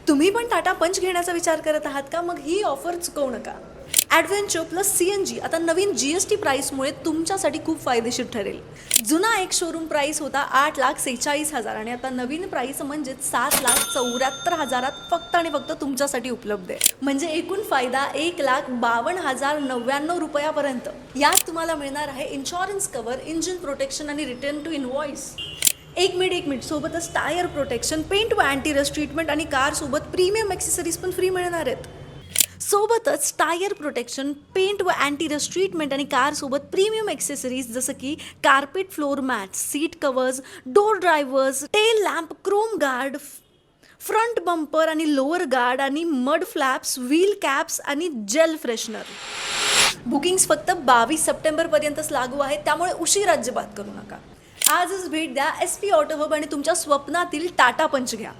तुम्ही पण टाटा पंच घेण्याचा विचार करत आहात का? मग ही ऑफर चुकवू नका. ॲडव्हेंचर प्लस CNG आता नवीन GST प्राईसमुळे तुमच्यासाठी खूप फायदेशीर ठरेल. जुना एक शोरूम प्राईस होता 8,46,000 आणि आता नवीन प्राईस म्हणजे 7,74,000 फक्त आणि फक्त तुमच्यासाठी उपलब्ध आहे. म्हणजे एकूण फायदा 1,52,099 रुपयापर्यंत. यात तुम्हाला मिळणार आहे इन्शुरन्स कव्हर, इंजिन प्रोटेक्शन आणि रिटर्न टू इनवॉइस. एक मिनिट सोबतच टायर प्रोटेक्शन, पेंट व अँटी रस्ट ट्रीटमेंट आणि कारसोबत प्रीमियम ॲक्सेसरीज पण फ्री मिळणार आहेत. सोबतच टायर प्रोटेक्शन, पेंट व अँटी रस्ट ट्रीटमेंट आणि कारसोबत प्रीमियम ॲक्सेसरीज जसं की carpet floor mats, seat covers, door drivers, tail lamp, chrome guard, front bumper आणि लोअर गार्ड आणि मड फ्लॅप्स, व्हील कॅप्स आणि जेल फ्रेशनर. बुकिंग्स फक्त 22 सप्टेंबरपर्यंतच लागू आहेत, त्यामुळे उशीर अजिबात करू नका. आजच भेट द्या SP ऑटो हब आणि तुमच्या स्वप्नातील टाटा पंच घ्या.